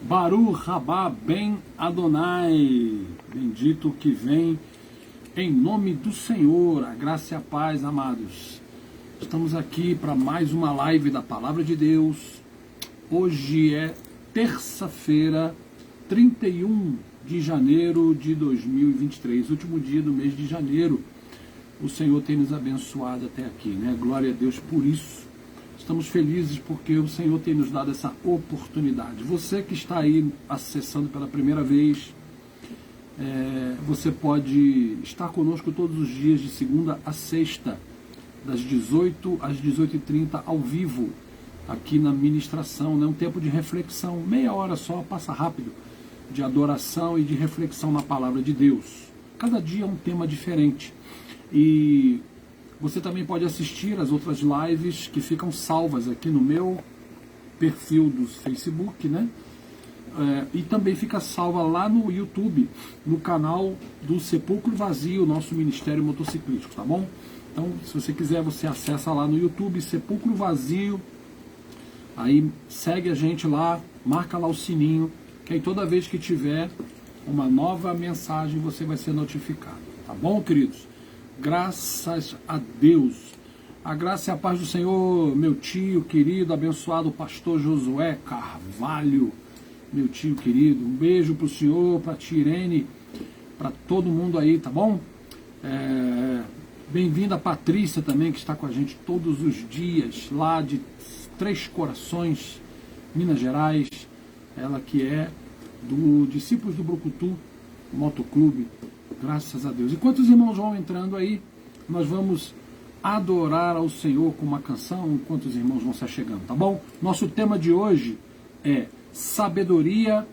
Baruch Rabá Ben Adonai, bendito que vem em nome do Senhor, a graça e a paz, amados. Estamos aqui para mais uma live da Palavra de Deus. Hoje é terça-feira, 31 de janeiro de 2023, último dia do mês de janeiro. O Senhor tem nos abençoado até aqui, né? Glória a Deus por isso. Estamos felizes porque o Senhor tem nos dado essa oportunidade. Você que está aí acessando pela primeira vez, você pode estar conosco todos os dias, de segunda a sexta, das 18 às 18h30, ao vivo, aqui na ministração, né? Um tempo de reflexão, meia hora só, passa rápido, de adoração e de reflexão na palavra de Deus. Cada dia é um tema diferente. E você também pode assistir as outras lives que ficam salvas aqui no meu perfil do Facebook, né? E também fica salva lá no YouTube, no canal do Sepulcro Vazio, nosso Ministério Motociclístico, tá bom? Então, se você quiser, você acessa lá no YouTube, Sepulcro Vazio, aí segue a gente lá, marca lá o sininho, que aí toda vez que tiver uma nova mensagem, você vai ser notificado, tá bom, queridos? Graças a Deus. A graça e a paz do Senhor, meu tio querido, abençoado pastor Josué Carvalho, meu tio querido. Um beijo para o senhor, para a tia Irene, para todo mundo aí, tá bom? Bem-vinda a Patrícia também, que está com a gente todos os dias, lá de Três Corações, Minas Gerais. Ela que é do Discípulos do Brucutu Motoclube. Graças a Deus. Enquanto os irmãos vão entrando aí, nós vamos adorar ao Senhor com uma canção, enquanto os irmãos vão se achegando, tá bom? Nosso tema de hoje é sabedoria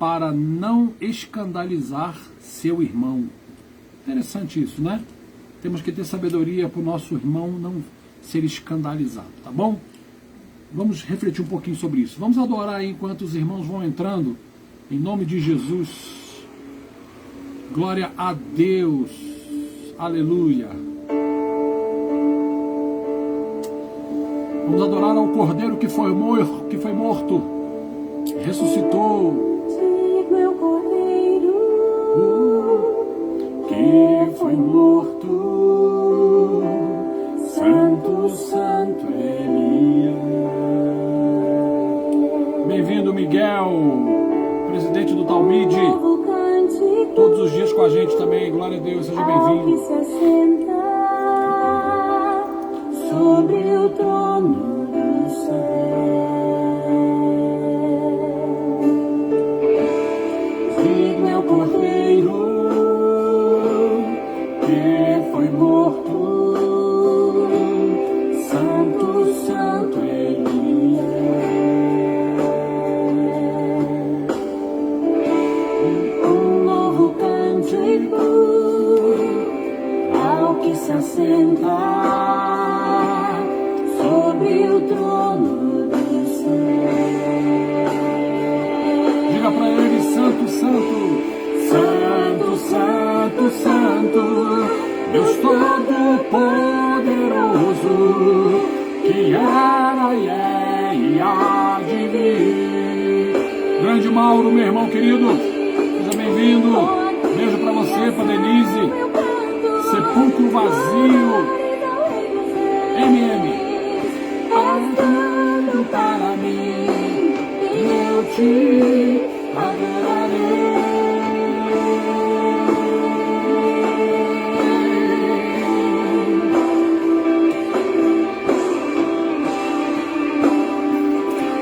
para não escandalizar seu irmão. Interessante isso, né? Temos que ter sabedoria para o nosso irmão não ser escandalizado, tá bom? Vamos refletir um pouquinho sobre isso. Vamos adorar aí enquanto os irmãos vão entrando, em nome de Jesus. Glória a Deus, aleluia. Vamos adorar ao Cordeiro que foi morto, ressuscitou. Meu Cordeiro Que foi morto, Santo, Santo Ele é. Bem-vindo, Miguel, presidente do Talmide. Todos os dias com a gente também, glória a Deus, seja bem-vindo. Que se assenta sobre o trono do céu. Digno é o Cordeiro que foi morto, Santo, Santo Ele ao que se assenta sobre o trono do céu. Diga para ele, Santo, Santo, Santo, Santo, Santo, Deus Todo-Poderoso, que era e é e há de vir. Grande Mauro, meu irmão querido, seja bem-vindo. Beijo pra você, pra Denise. Sepulcro Vazio. MM. Tudo para mim, eu te adorarei.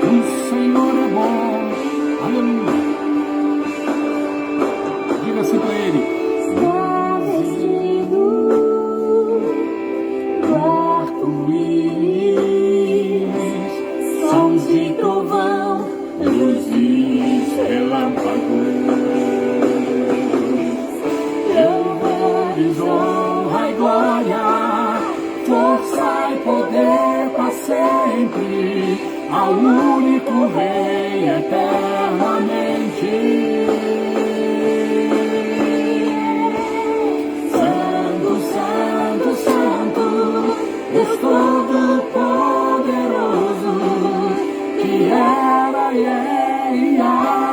O Senhor é bom. Aleluia. Diga assim pra ele. Está vestido do arco-íris, sons de trovão, Luzes, relâmpagos, louvores, honra e glória, força e poder para sempre, ao único Rei eternamente. Santo, Santo, Santo, Deus Todo-Poderoso, que era e é e há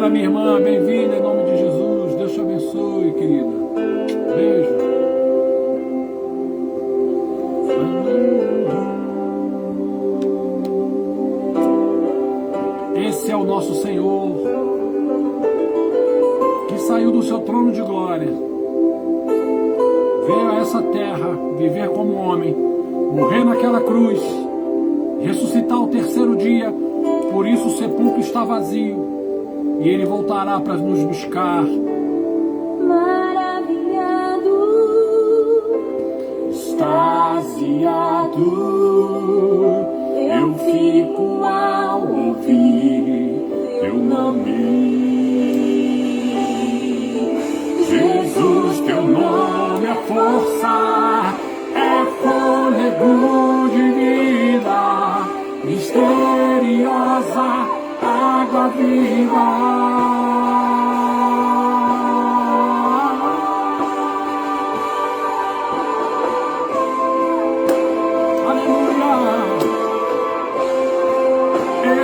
Sara, minha irmã, bem-vinda em nome de Jesus. Deus te abençoe, querida. Beijo. Esse é o nosso Senhor, que saiu do seu trono de glória, veio a essa terra viver como homem, morrer naquela cruz, ressuscitar ao terceiro dia. Por isso o sepulcro está vazio e ele voltará para nos buscar. Maravilhado, Extasiado, eu fico ao ouvir teu nome. Jesus, teu nome é força, é fôlego de vida, misteriosa água viva.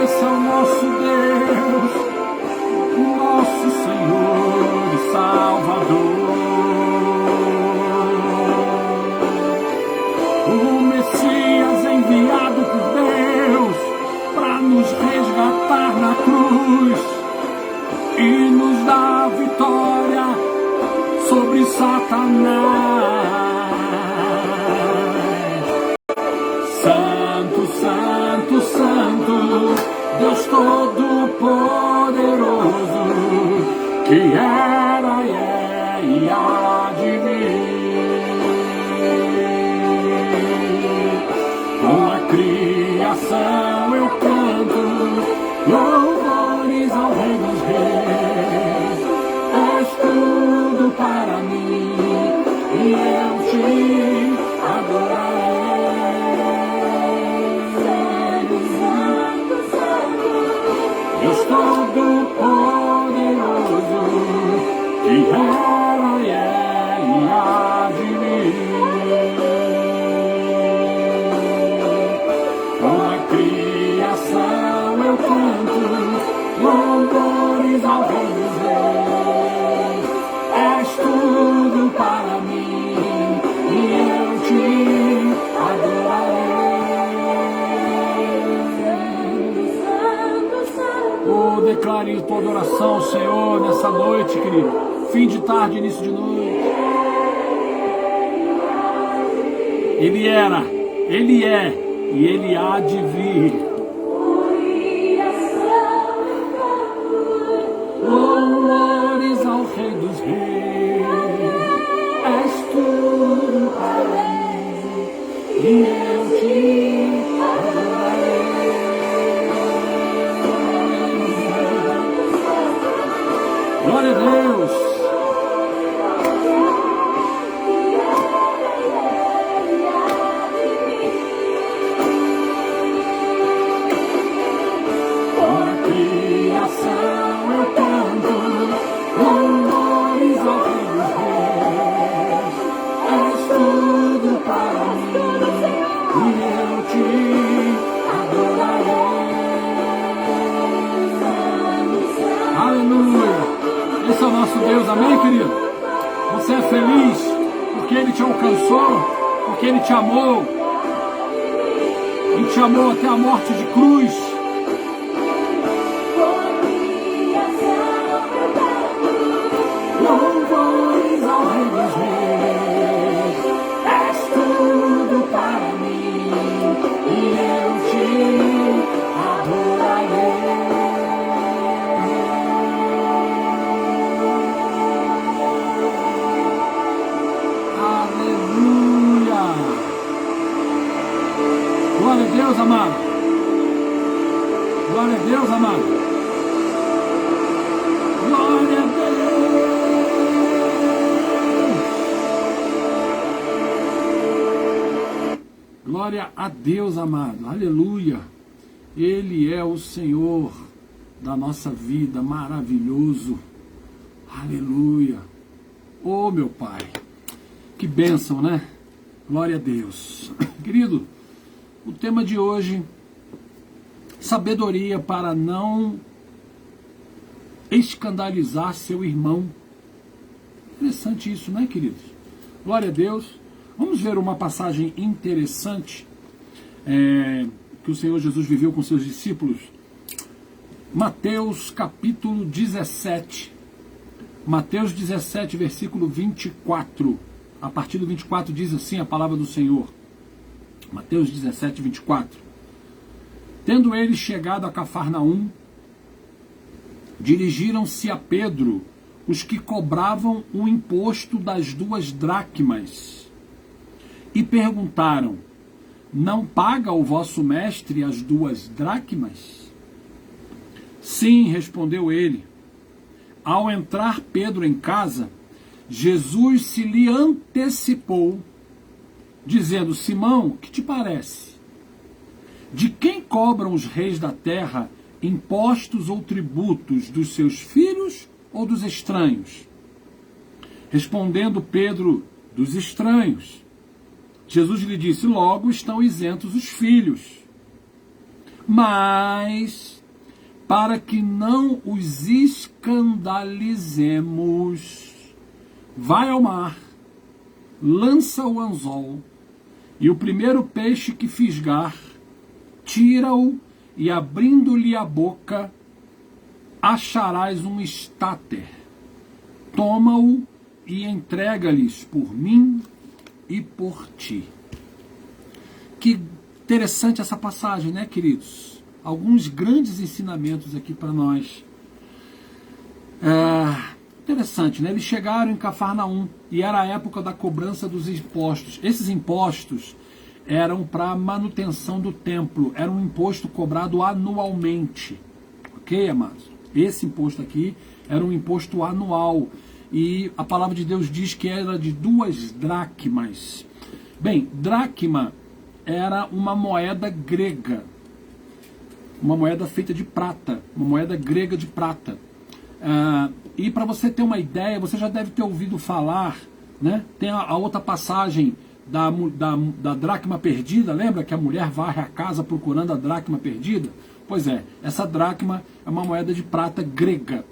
Esse é o nosso Deus, o nosso Senhor e Salvador, o Messias enviado por Deus para nos resgatar na cruz e nos dar vitória sobre Satanás. Santo, Santo, Santo, Deus Todo-Poderoso, que era e é e há de vir. Com a criação eu canto louvores ao Rei dos Reis. És tudo para mim e eu te adorarei. Deus Todo-Poderoso, que era e é e há de vir. Com a criação eu canto louvores ao Rei dos Reis. És tudo para mim e eu te adorarei. Oh, declare tua adoração ao Senhor nessa noite, querido. Fim de tarde, início de noite. Ele era, Ele é e Ele há de vir. Louvores ao Rei dos Reis. És tudo para mim e eu te adorarei. Glória a Deus. Com a criação eu canto louvores ao Rei dos Reis. És tudo para mim e eu te adorarei. Aleluia. Esse é o nosso Deus, amém, querido? Você é feliz porque Ele te alcançou, porque Ele te amou. Ele te amou até a morte de cruz. Louvores ao Rei dos Reis. És tudo para mim e eu te adorarei. Glória a Deus, amado. Glória a Deus, amado. Glória a Deus. Glória a Deus, amado. Aleluia. Ele é o Senhor da nossa vida, maravilhoso. Aleluia. Oh, meu Pai. Que bênção, né? Glória a Deus. Querido, o tema de hoje, sabedoria para não escandalizar seu irmão. Interessante isso, né, queridos? Glória a Deus. Vamos ver uma passagem interessante que o Senhor Jesus viveu com seus discípulos. Mateus capítulo 17. Mateus 17, versículo 24. A partir do 24 diz assim a palavra do Senhor. Mateus 17, 24. Tendo eles chegado a Cafarnaum, dirigiram-se a Pedro os que cobravam o imposto das 2 dracmas e perguntaram: não paga o vosso mestre as 2 dracmas? Sim, respondeu ele. Ao entrar Pedro em casa, Jesus se lhe antecipou, dizendo: Simão, que te parece? De quem cobram os reis da terra impostos ou tributos, dos seus filhos ou dos estranhos? Respondendo Pedro: dos estranhos. Jesus lhe disse: logo estão isentos os filhos. Mas, para que não os escandalizemos, vai ao mar, lança o anzol, e o primeiro peixe que fisgar, tira-o, e abrindo-lhe a boca, acharás um estáter. Toma-o e entrega-lhes por mim e por ti. Que interessante essa passagem, né, queridos? Alguns grandes ensinamentos aqui para nós. Interessante, né? Eles chegaram em Cafarnaum e era a época da cobrança dos impostos. Esses impostos eram para a manutenção do templo. Era um imposto cobrado anualmente. Ok, amados? Esse imposto aqui era um imposto anual. E a palavra de Deus diz que era de 2 dracmas. Bem, dracma era uma moeda grega. Uma moeda feita de prata, uma moeda grega de prata. E para você ter uma ideia, você já deve ter ouvido falar, né? Tem a outra passagem da dracma perdida, lembra que a mulher varre a casa procurando a dracma perdida? Pois é, essa dracma é uma moeda de prata grega.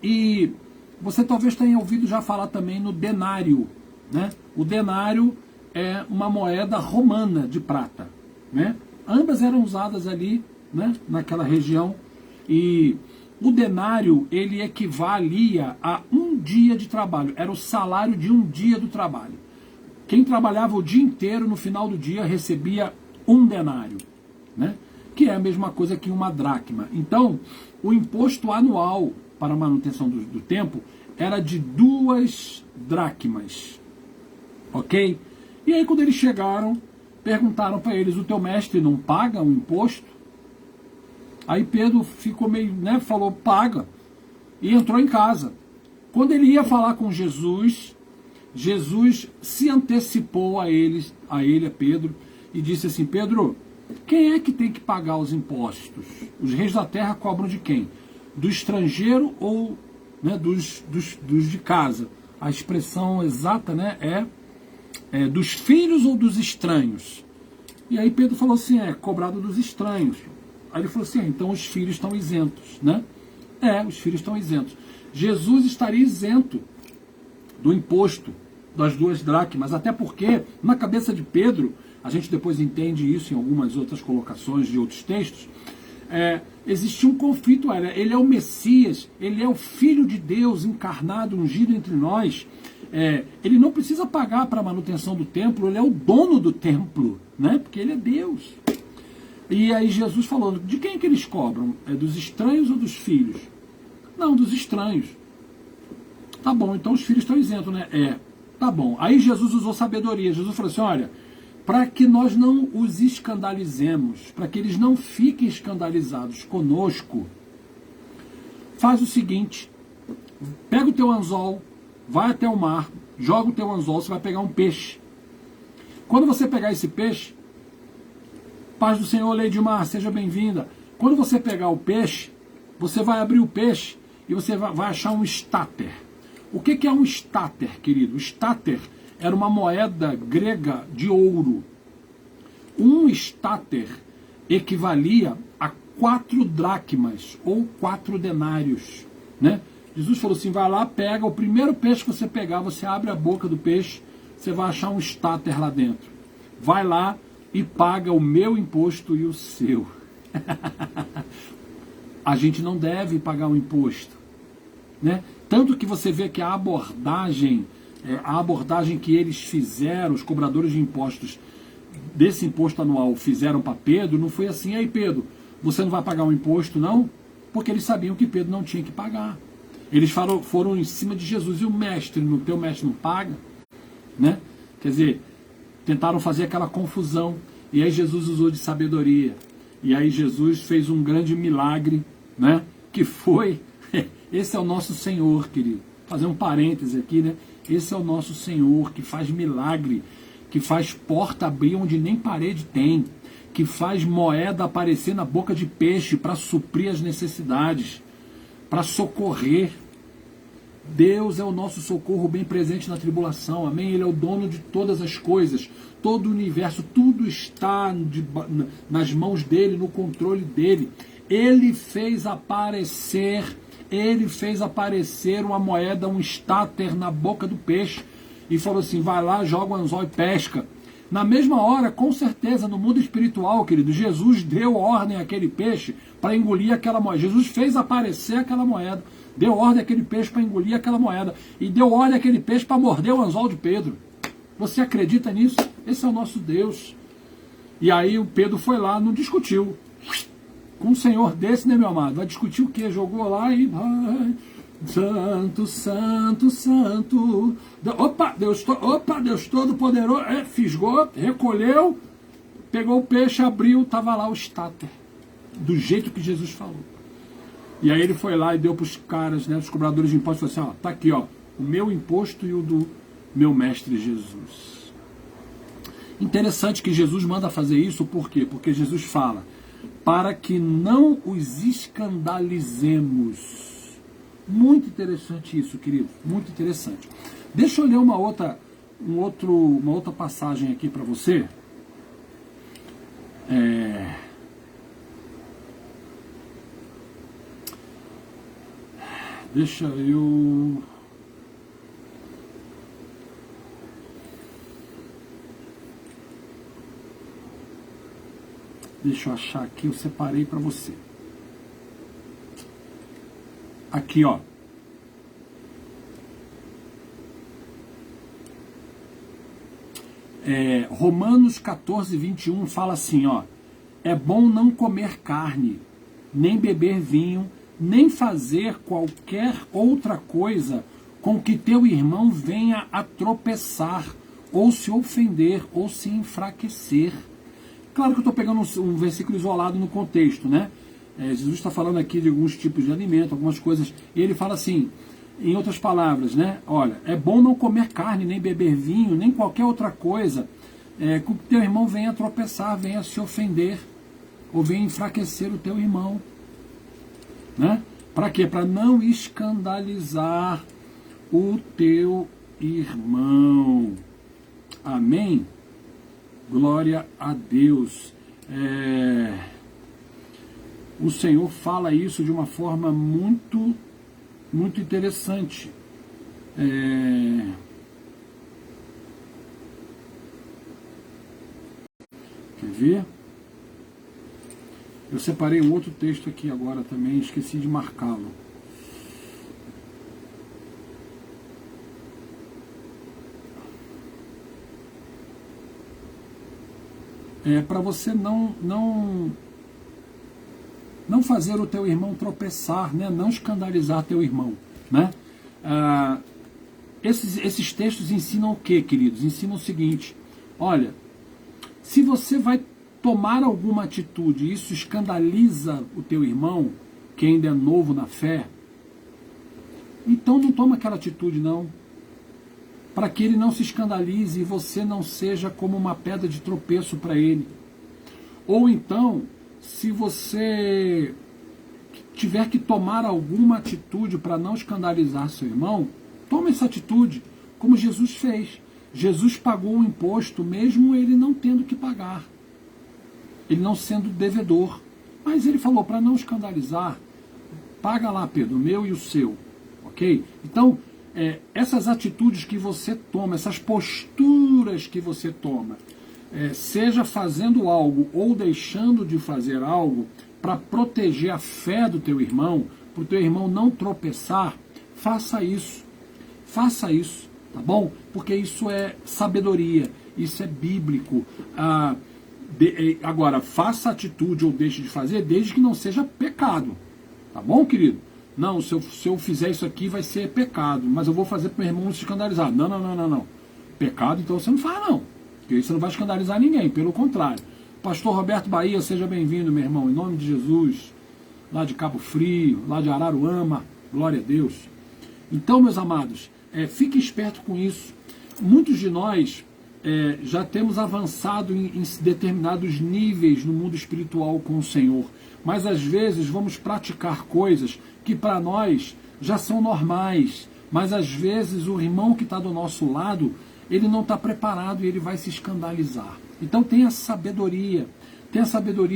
E você talvez tenha ouvido já falar também no denário, né? O denário é uma moeda romana de prata, né? Ambas eram usadas ali, né, naquela região, e o denário ele equivalia a 1 dia de trabalho, era o salário de 1 dia do trabalho. Quem trabalhava o dia inteiro, no final do dia recebia 1 denário, né, que é a mesma coisa que uma dracma. Então, o imposto anual para a manutenção do templo era de 2 dracmas, ok? E aí quando eles chegaram, perguntaram para eles: o teu mestre não paga o imposto? Aí Pedro ficou meio, né, falou: paga, e entrou em casa. Quando ele ia falar com Jesus, Jesus se antecipou a Pedro, e disse assim: Pedro, quem é que tem que pagar os impostos? Os reis da terra cobram de quem? Do estrangeiro ou, né, dos de casa? A expressão exata, né, é dos filhos ou dos estranhos? E aí Pedro falou assim: é cobrado dos estranhos. Aí ele falou assim: então os filhos estão isentos, né? Os filhos estão isentos. Jesus estaria isento do imposto das 2 dracmas, até porque na cabeça de Pedro, a gente depois entende isso em algumas outras colocações de outros textos, existia um conflito. Ele é o Messias, ele é o Filho de Deus encarnado, ungido entre nós. Ele não precisa pagar para a manutenção do templo, ele é o dono do templo, né? Porque ele é Deus. E aí Jesus falou: de quem que eles cobram? É dos estranhos ou dos filhos? Não, dos estranhos. Tá bom, então os filhos estão isentos, né? Tá bom. Aí Jesus usou sabedoria. Jesus falou assim: olha, para que nós não os escandalizemos, para que eles não fiquem escandalizados conosco, faz o seguinte: pega o teu anzol, vai até o mar, joga o teu anzol, você vai pegar um peixe. Quando você pegar esse peixe, paz do Senhor, Leidmar, seja bem-vinda. Quando você pegar o peixe, você vai abrir o peixe e você vai achar um estáter. O que é um estáter, querido? O estáter era uma moeda grega de ouro. Um estáter equivalia a 4 dracmas ou 4 denários. né? Jesus falou assim, vai lá, pega o primeiro peixe que você pegar, você abre a boca do peixe, você vai achar um estáter lá dentro. Vai lá e paga o meu imposto e o seu. A gente não deve pagar o imposto, né? Tanto que você vê que a abordagem que eles fizeram, os cobradores de impostos desse imposto anual fizeram para Pedro, não foi assim, aí Pedro, você não vai pagar o imposto não? Porque eles sabiam que Pedro não tinha que pagar. Eles foram em cima de Jesus, e o mestre, no teu mestre não paga? Né? Quer dizer, tentaram fazer aquela confusão, e aí Jesus usou de sabedoria, e aí Jesus fez um grande milagre, né? Que foi, esse é o nosso Senhor, querido, fazer um parêntese aqui, né? Esse é o nosso Senhor, que faz milagre, que faz porta abrir onde nem parede tem, que faz moeda aparecer na boca de peixe para suprir as necessidades, para socorrer. Deus é o nosso socorro bem presente na tribulação, amém? Ele é o dono de todas as coisas, todo o universo, tudo está nas mãos dele, no controle dele. Ele fez aparecer uma moeda, um estáter na boca do peixe, e falou assim, vai lá, joga o anzol e pesca. Na mesma hora, com certeza, no mundo espiritual, querido, Jesus deu ordem àquele peixe para engolir aquela moeda. Jesus fez aparecer aquela moeda, deu ordem àquele peixe para engolir aquela moeda, e deu ordem àquele peixe para morder o anzol de Pedro. Você acredita nisso? Esse é o nosso Deus. E aí o Pedro foi lá, não discutiu. Com um Senhor desse, né, meu amado? Vai discutir o quê? Jogou lá e... Santo, santo, santo. Opa, Deus todo poderoso. Fisgou, recolheu, pegou o peixe, abriu, estava lá o estáter. Do jeito que Jesus falou. E aí ele foi lá e deu para os caras, né, os cobradores de impostos, falou assim, ó, tá aqui, ó, o meu imposto e o do meu mestre Jesus. Interessante que Jesus manda fazer isso, por quê? Porque Jesus fala, para que não os escandalizemos. Muito interessante isso, querido, muito interessante. Deixa eu ler uma outra passagem aqui para você. Deixa eu... Deixa eu achar aqui, eu separei para você. Aqui, ó. Romanos 14, 21 fala assim, ó. É bom não comer carne, nem beber vinho, nem fazer qualquer outra coisa com que teu irmão venha a tropeçar, ou se ofender, ou se enfraquecer. Claro que eu estou pegando um versículo isolado no contexto, né? Jesus está falando aqui de alguns tipos de alimento, algumas coisas, e ele fala assim, em outras palavras, né? Olha, é bom não comer carne, nem beber vinho, nem qualquer outra coisa, com que teu irmão venha tropeçar, venha se ofender, ou venha enfraquecer o teu irmão. Né? Para quê? Para não escandalizar o teu irmão. Amém? Glória a Deus. O Senhor fala isso de uma forma muito, muito interessante. Quer ver? Eu separei um outro texto aqui agora também, esqueci de marcá-lo. Para você não fazer o teu irmão tropeçar, né? Não escandalizar teu irmão. Né? Esses textos ensinam o que, queridos? Ensinam o seguinte, olha, se você vai tomar alguma atitude e isso escandaliza o teu irmão, que ainda é novo na fé, então não toma aquela atitude não, para que ele não se escandalize e você não seja como uma pedra de tropeço para ele. Ou então, se você tiver que tomar alguma atitude para não escandalizar seu irmão, toma essa atitude, como Jesus fez. Jesus pagou o imposto, mesmo ele não tendo que pagar, ele não sendo devedor. Mas ele falou, para não escandalizar, Paga lá, Pedro, o meu e o seu. Ok? Então, essas atitudes que você toma, essas posturas que você toma, seja fazendo algo ou deixando de fazer algo para proteger a fé do teu irmão, para o teu irmão não tropeçar, faça isso. Faça isso, tá bom? Porque isso é sabedoria, isso é bíblico. Agora, faça atitude ou deixe de fazer, desde que não seja pecado. Tá bom, querido? Não, se eu fizer isso aqui vai ser pecado, mas eu vou fazer para o meu irmão não se escandalizar. Não. Pecado, então você não faz, não. Porque aí você não vai escandalizar ninguém, pelo contrário. Pastor Roberto Bahia, seja bem-vindo, meu irmão, em nome de Jesus. Lá de Cabo Frio, lá de Araruama, glória a Deus. Então, meus amados, fique esperto com isso. Muitos de nós já temos avançado em determinados níveis no mundo espiritual com o Senhor, mas às vezes vamos praticar coisas que para nós já são normais, mas às vezes o irmão que está do nosso lado, ele não está preparado e ele vai se escandalizar. Então tenha sabedoria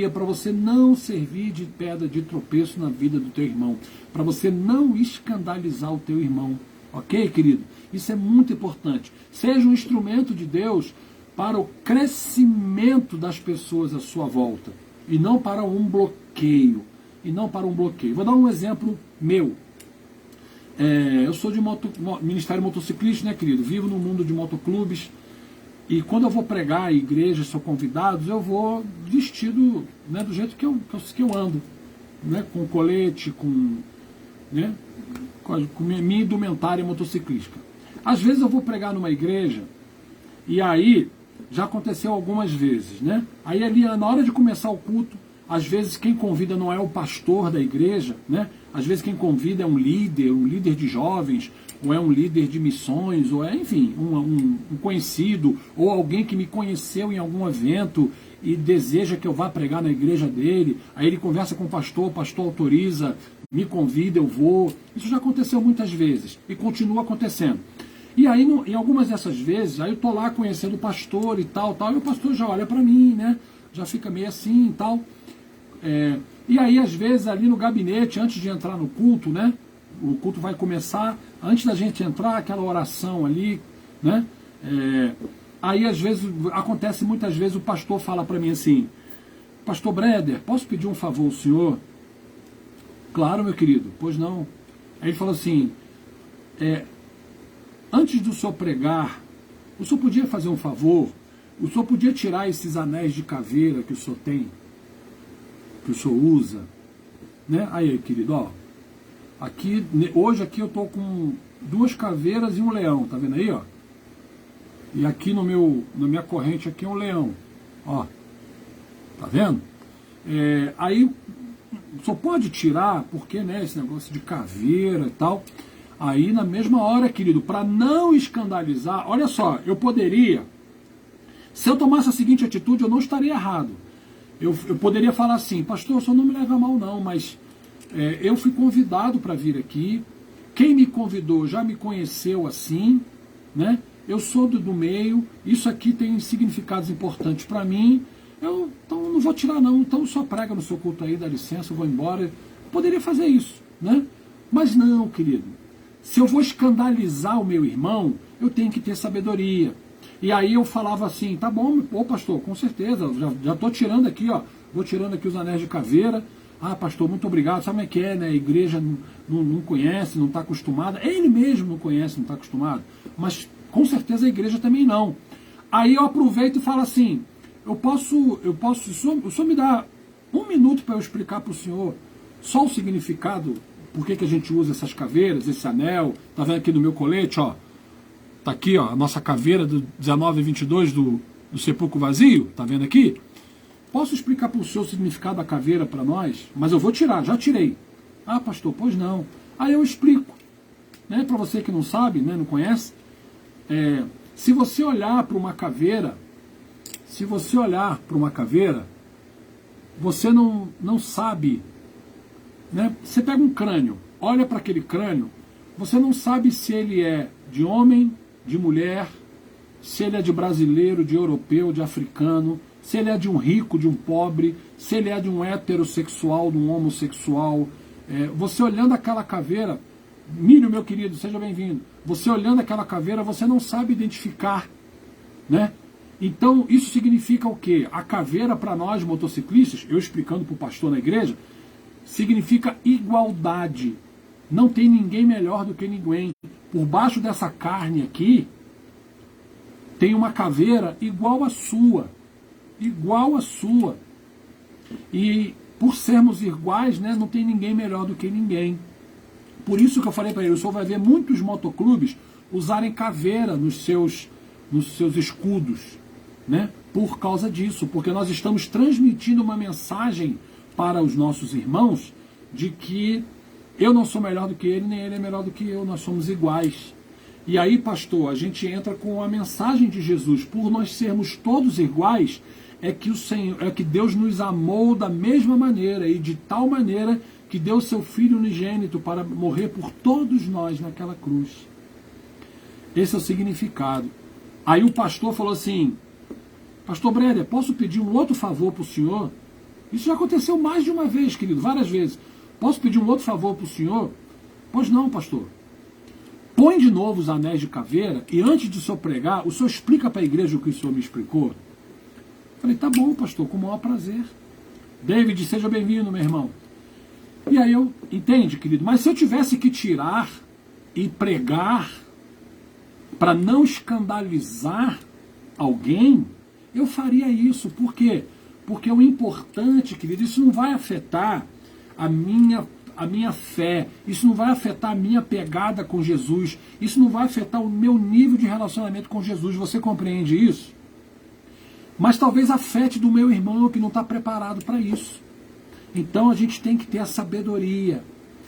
para você não servir de pedra de tropeço na vida do teu irmão, para você não escandalizar o teu irmão. Ok, querido? Isso é muito importante. Seja um instrumento de Deus para o crescimento das pessoas à sua volta. E não para um bloqueio. Vou dar um exemplo meu. Eu sou de Ministério Motociclista, né, querido? Vivo no mundo de motoclubes. E quando eu vou pregar em igrejas, sou convidados, eu vou vestido, né, do jeito que eu ando. Né, com colete, com minha indumentária motociclística. Às vezes eu vou pregar numa igreja, e aí, já aconteceu algumas vezes, né? Aí ali, na hora de começar o culto, às vezes quem convida não é o pastor da igreja, né? Às vezes quem convida é um líder de jovens, ou é um líder de missões, ou é, enfim, um conhecido, ou alguém que me conheceu em algum evento e deseja que eu vá pregar na igreja dele. Aí ele conversa com o pastor autoriza, me convida, eu vou. Isso já aconteceu muitas vezes e continua acontecendo. E aí, em algumas dessas vezes, aí eu tô lá conhecendo o pastor e tal, e o pastor já olha para mim, né? Já fica meio assim e tal. E aí, às vezes, ali no gabinete, antes de entrar no culto, né? O culto vai começar, antes da gente entrar, aquela oração ali, né? Aí, às vezes, acontece muitas vezes, o pastor fala para mim assim: Pastor Breder, posso pedir um favor ao senhor? Claro, meu querido, pois não. Aí ele falou assim: antes do senhor pregar, o senhor podia fazer um favor? O senhor podia tirar esses anéis de caveira que o senhor tem, que o senhor usa, né? Aí, querido, ó, hoje aqui eu tô com 2 caveiras e um leão, tá vendo aí, ó? E aqui na minha corrente aqui é um leão, ó, tá vendo? Aí o senhor pode tirar, porque, né, esse negócio de caveira e tal. Aí na mesma hora, querido, para não escandalizar, olha só, eu poderia, se eu tomasse a seguinte atitude, eu não estaria errado. Eu poderia falar assim: pastor, o senhor não me leva a mal não, mas eu fui convidado para vir aqui, quem me convidou já me conheceu assim, né? Eu sou do meio, isso aqui tem significados importantes para mim, então não vou tirar não, então só prega no seu culto aí, dá licença, eu vou embora. Eu poderia fazer isso, né? Mas não, querido. Se eu vou escandalizar o meu irmão, eu tenho que ter sabedoria. E aí eu falava assim: tá bom, pastor, com certeza, já estou tirando aqui, ó, vou tirando aqui os anéis de caveira. Ah, pastor, muito obrigado. Sabe como é que é, né? A igreja não conhece, não está acostumada. Ele mesmo não conhece, não está acostumado. Mas com certeza a igreja também não. Aí eu aproveito e falo assim: o senhor me dá 1 minuto para eu explicar para o senhor só o significado. Por que a gente usa essas caveiras, esse anel? Tá vendo aqui no meu colete, ó? Tá aqui, ó, a nossa caveira do 1922 do sepulcro vazio. Tá vendo aqui? Posso explicar para o senhor o significado da caveira para nós? Mas eu vou tirar, já tirei. Ah, pastor, pois não. Aí eu explico. Né? Para você que não sabe, né, não conhece, se você olhar para uma caveira, você não sabe. Né? Você pega um crânio, olha para aquele crânio, você não sabe se ele é de homem, de mulher, se ele é de brasileiro, de europeu, de africano, se ele é de um rico, de um pobre, se ele é de um heterossexual, de um homossexual. Você olhando aquela caveira, Mírio, meu querido, seja bem-vindo. Você olhando aquela caveira, você não sabe identificar, né? Então, isso significa o quê? A caveira, para nós motociclistas, eu explicando para o pastor na igreja, significa igualdade. Não tem ninguém melhor do que ninguém. Por baixo dessa carne aqui, tem uma caveira igual à sua. Igual à sua. E por sermos iguais, né, não tem ninguém melhor do que ninguém. Por isso que eu falei para ele, o senhor vai ver muitos motoclubes usarem caveira nos seus escudos, né? Por causa disso, porque nós estamos transmitindo uma mensagem para os nossos irmãos de que eu não sou melhor do que ele, nem ele é melhor do que eu, nós somos iguais. E aí, pastor, a gente entra com a mensagem de Jesus, por nós sermos todos iguais, é que Deus nos amou da mesma maneira e de tal maneira que deu seu Filho unigênito para morrer por todos nós naquela cruz. Esse é o significado. Aí o pastor falou assim, pastor Breder, posso pedir um outro favor para o senhor? Isso já aconteceu mais de uma vez, querido, várias vezes. Posso pedir um outro favor para o senhor? Pois não, pastor. Põe de novo os anéis de caveira e antes de o senhor pregar, o senhor explica para a igreja o que o senhor me explicou? Falei, tá bom, pastor, com o maior prazer. David, seja bem-vindo, meu irmão. E aí entende, querido? Mas se eu tivesse que tirar e pregar para não escandalizar alguém, eu faria isso. Por quê? Porque o importante, querido, isso não vai afetar a minha fé, isso não vai afetar a minha pegada com Jesus, isso não vai afetar o meu nível de relacionamento com Jesus. Você compreende isso? Mas talvez afete do meu irmão que não está preparado para isso. Então a gente tem que ter a sabedoria.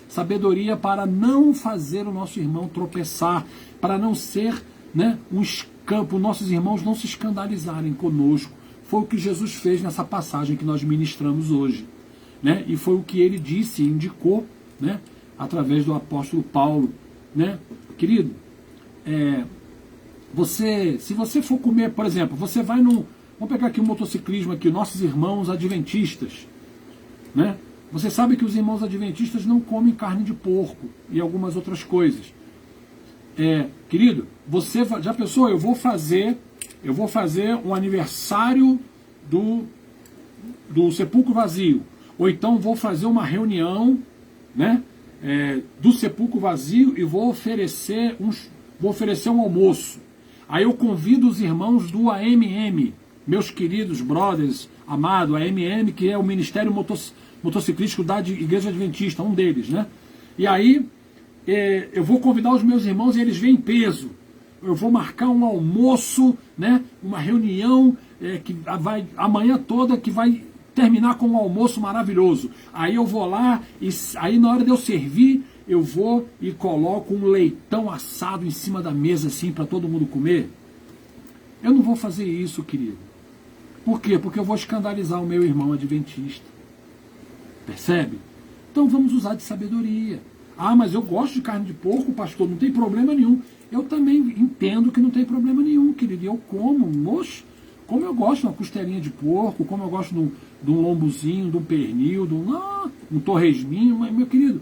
Sabedoria para não fazer o nosso irmão tropeçar, para não ser, né, um escampo, nossos irmãos não se escandalizarem conosco. Foi o que Jesus fez nessa passagem que nós ministramos hoje, né? E foi o que ele disse e indicou, né, através do apóstolo Paulo, né? Querido, se você for comer, por exemplo, você vai vamos pegar aqui um motociclismo aqui, nossos irmãos adventistas, né? Você sabe que os irmãos adventistas não comem carne de porco e algumas outras coisas. Querido, você já pensou, eu vou fazer um aniversário do Sepulcro Vazio, ou então vou fazer uma reunião, né, do Sepulcro Vazio e vou oferecer um almoço. Aí eu convido os irmãos do AMM, meus queridos brothers, amado, AMM, que é o Ministério Motociclístico da Igreja Adventista, um deles, né? E aí eu vou convidar os meus irmãos e eles vêm em peso. Eu vou marcar um almoço, né? Uma reunião que vai amanhã toda, que vai terminar com um almoço maravilhoso. Aí eu vou lá e aí na hora de eu servir, eu vou e coloco um leitão assado em cima da mesa assim para todo mundo comer. Eu não vou fazer isso, querido. Por quê? Porque eu vou escandalizar o meu irmão adventista. Percebe? Então vamos usar de sabedoria. Ah, mas eu gosto de carne de porco, pastor, não tem problema nenhum. Eu também entendo que não tem problema nenhum, querido. Eu como, como eu gosto de uma costelinha de porco, como eu gosto de um lombozinho, de um pernil, de um torresminho, meu querido,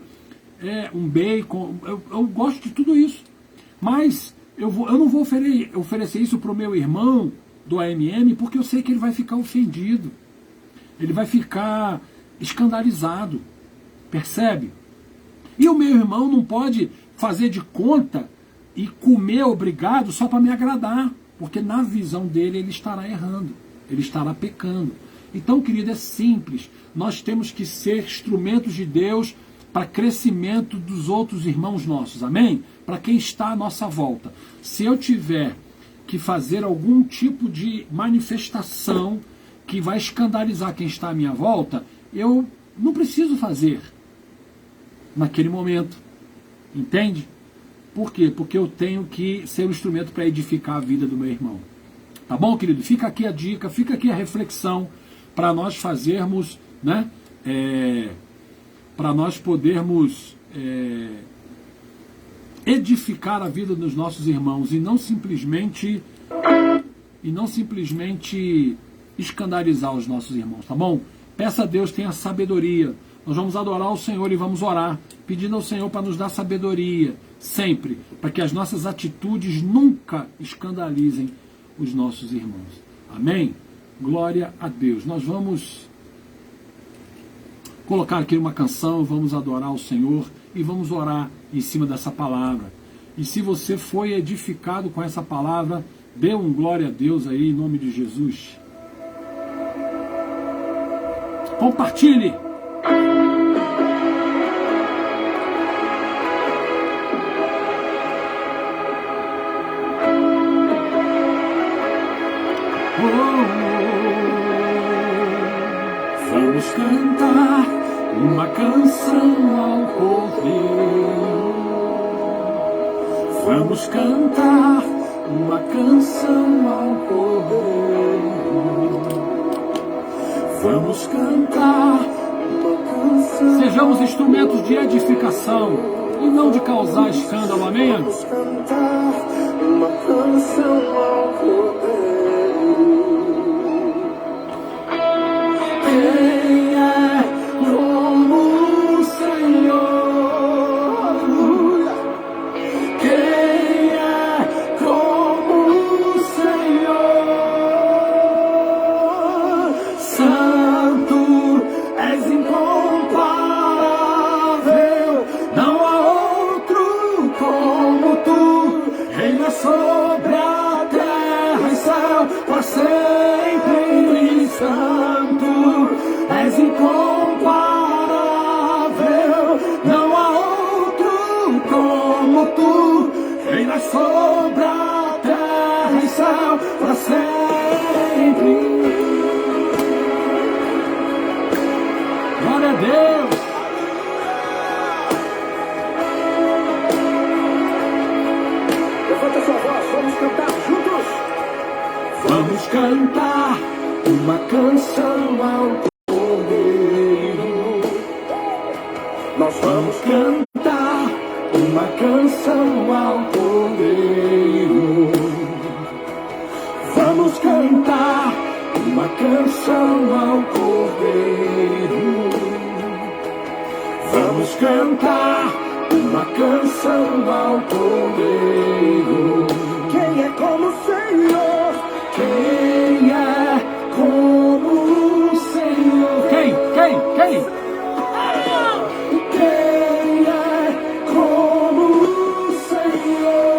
um bacon, eu gosto de tudo isso. Mas eu não vou oferecer isso para o meu irmão do AMM, porque eu sei que ele vai ficar ofendido. Ele vai ficar escandalizado. Percebe? E o meu irmão não pode fazer de conta e comer obrigado só para me agradar, porque na visão dele ele estará errando, ele estará pecando. Então, querido, é simples. Nós temos que ser instrumentos de Deus para crescimento dos outros irmãos nossos, amém? Para quem está à nossa volta. Se eu tiver que fazer algum tipo de manifestação que vai escandalizar quem está à minha volta, eu não preciso fazer naquele momento. Entende? Por quê? Porque eu tenho que ser um instrumento para edificar a vida do meu irmão. Tá bom, querido? Fica aqui a dica, fica aqui a reflexão para nós fazermos, né? Para nós podermos edificar a vida dos nossos irmãos e não simplesmente escandalizar os nossos irmãos, tá bom? Peça a Deus, tenha sabedoria Nós vamos adorar o Senhor e vamos orar, pedindo ao Senhor para nos dar sabedoria, sempre, para que as nossas atitudes nunca escandalizem os nossos irmãos. Amém? Glória a Deus. Nós vamos colocar aqui uma canção, vamos adorar o Senhor e vamos orar em cima dessa palavra. E se você foi edificado com essa palavra, dê um glória a Deus aí, em nome de Jesus. Compartilhe! Vamos cantar uma canção ao Cordeiro. Vamos cantar uma canção ao Cordeiro. Vamos cantar uma canção. Sejamos instrumentos de edificação e não de causar escândalo, amém? Vamos cantar uma canção ao Cordeiro. Quem é como o Senhor? Quem é como o Senhor? Santo, és incomparável, não há outro como tu, reina sobre a terra e céu, para sempre. Santo, és incomparável, não há outro como tu, reina sobre a terra e céu, para sempre. Glória a Deus. Levanta sua voz, vamos cantar juntos. Vamos cantar uma canção ao Cordeiro. Nós Vamos cantar uma canção ao Cordeiro. Vamos cantar uma canção ao Cordeiro. Vamos cantar uma canção ao Cordeiro. Quem é como o Senhor? Quem é como o Senhor? Quem? Quem é como o Senhor?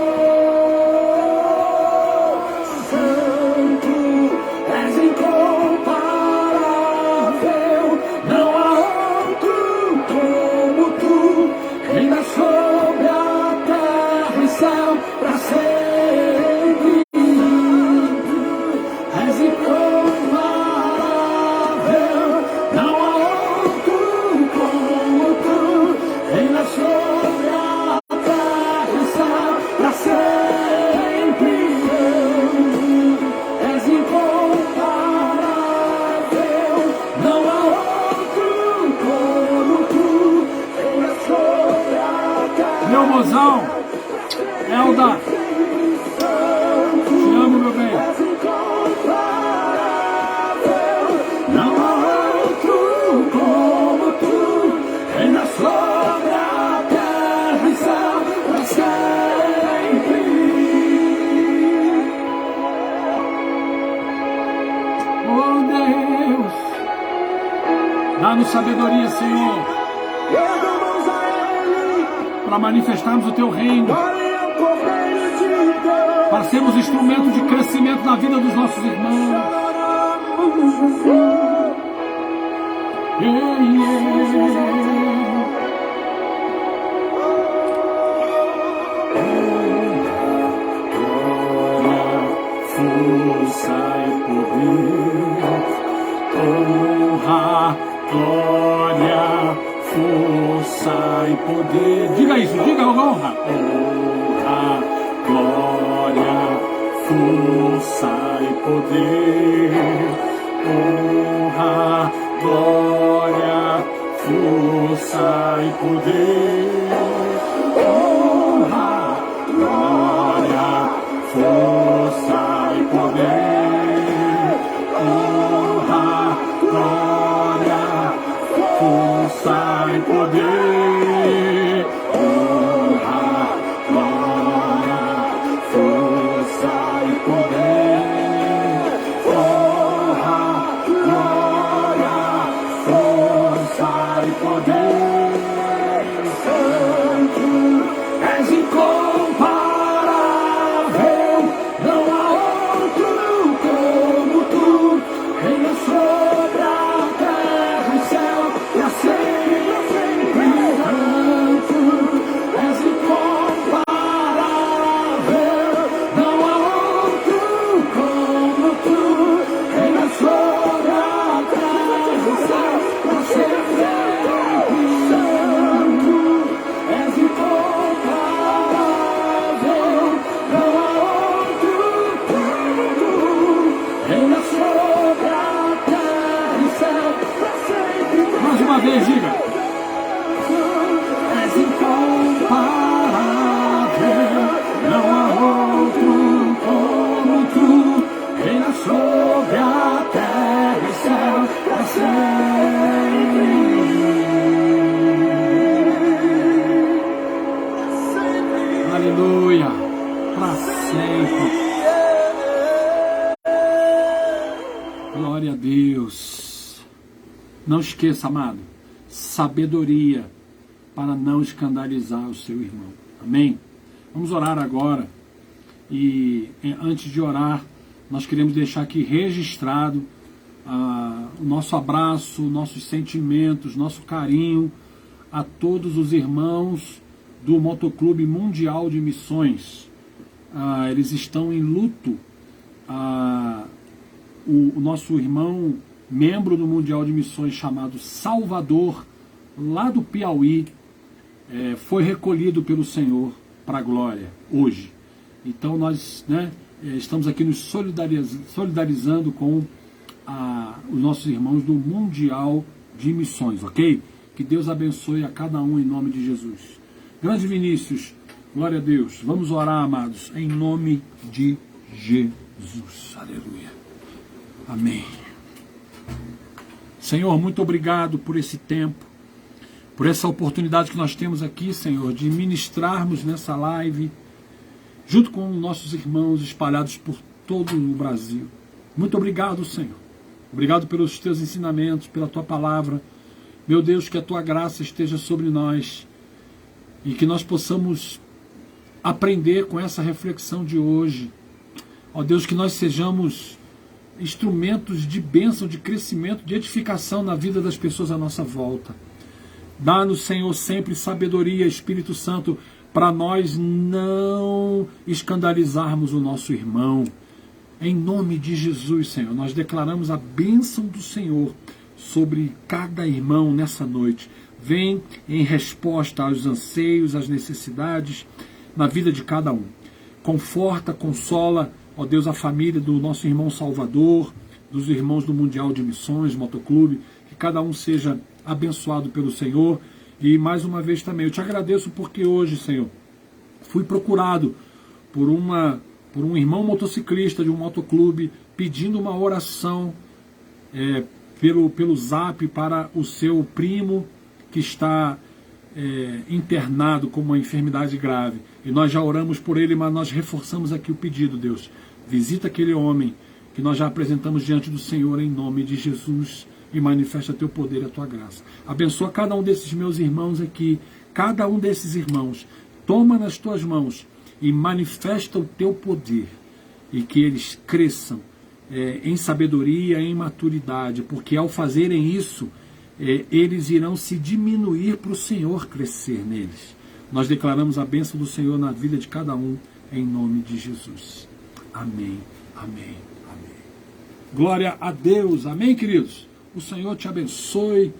Santo, és incomparável, não há outro como tu, reina sobre a terra e céu, para sempre. És incomparável, não há outro como tu, reina sobre a terra e céu, para sempre. És incomparável, não há outro como tu, reina sobre a terra. Meu mozão, Elda, te amo, meu bem. Não há outro como tu, reina sobre a terra e céu, para sempre. Oh Deus, dá-nos sabedoria, Senhor, Erga mãos a Ele, para manifestarmos o Teu reino, olhem ao Cordeiro de Deus. para sermos instrumentos de crescimento na vida dos nossos irmãos. Adoramos Jesus. Força e poder, honra, glória, força e poder. Diga isso, diga honra. Honra, glória, força e poder. Honra, glória, força e poder. Honra, glória, força e poder. Honra, glória, força uma vez, diga. És incomparável, não há outro como tu, reina sobre a terra e céu para sempre. Aleluia, para sempre. Glória a Deus. Não esqueça, amado, sabedoria para não escandalizar o seu irmão. Amém? Vamos orar agora. E antes de orar, nós queremos deixar aqui registrado o nosso abraço, nossos sentimentos, nosso carinho a todos os irmãos do Motoclube Mundial de Missões. Eles estão em luto. O nosso irmão, membro do Mundial de Missões, chamado Salvador, lá do Piauí, foi recolhido pelo Senhor para a glória, hoje. Então nós estamos aqui nos solidarizando com os nossos irmãos do Mundial de Missões, ok? Que Deus abençoe a cada um em nome de Jesus. Grande Vinícius, glória a Deus. Vamos orar, amados, em nome de Jesus. Aleluia. Amém. Senhor, muito obrigado por esse tempo, por essa oportunidade que nós temos aqui, Senhor, de ministrarmos nessa live, junto com nossos irmãos espalhados por todo o Brasil. Muito obrigado, Senhor. Obrigado pelos teus ensinamentos, pela tua palavra. Meu Deus, que a tua graça esteja sobre nós e que nós possamos aprender com essa reflexão de hoje. Ó Deus, que nós sejamos instrumentos de bênção, de crescimento, de edificação na vida das pessoas à nossa volta. Dá-nos, Senhor, sempre sabedoria, Espírito Santo, para nós não escandalizarmos o nosso irmão. Em nome de Jesus, Senhor, nós declaramos a bênção do Senhor sobre cada irmão nessa noite. Vem em resposta aos anseios, às necessidades na vida de cada um. Conforta, consola, ó Deus, a família do nosso irmão Salvador, dos irmãos do Mundial de Missões, Motoclube, que cada um seja abençoado pelo Senhor. E mais uma vez também, eu te agradeço porque hoje, Senhor, fui procurado por um irmão motociclista de um motoclube pedindo uma oração pelo Zap para o seu primo que está internado com uma enfermidade grave. E nós já oramos por ele, mas nós reforçamos aqui o pedido, Deus. Visita aquele homem que nós já apresentamos diante do Senhor em nome de Jesus e manifesta teu poder e a tua graça. Abençoa cada um desses meus irmãos aqui, cada um desses irmãos. Toma nas tuas mãos e manifesta o teu poder e que eles cresçam em sabedoria, em maturidade, porque ao fazerem isso, eles irão se diminuir para o Senhor crescer neles. Nós declaramos a bênção do Senhor na vida de cada um, em nome de Jesus. Amém, amém, amém. Glória a Deus, amém, queridos? O Senhor te abençoe,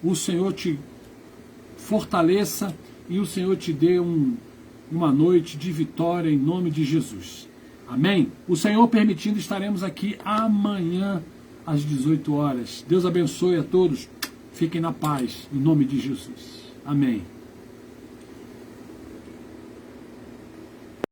o Senhor te fortaleça e o Senhor te dê uma noite de vitória em nome de Jesus. Amém? O Senhor permitindo, estaremos aqui amanhã às 18 horas. Deus abençoe a todos. Fiquem na paz, em nome de Jesus. Amém.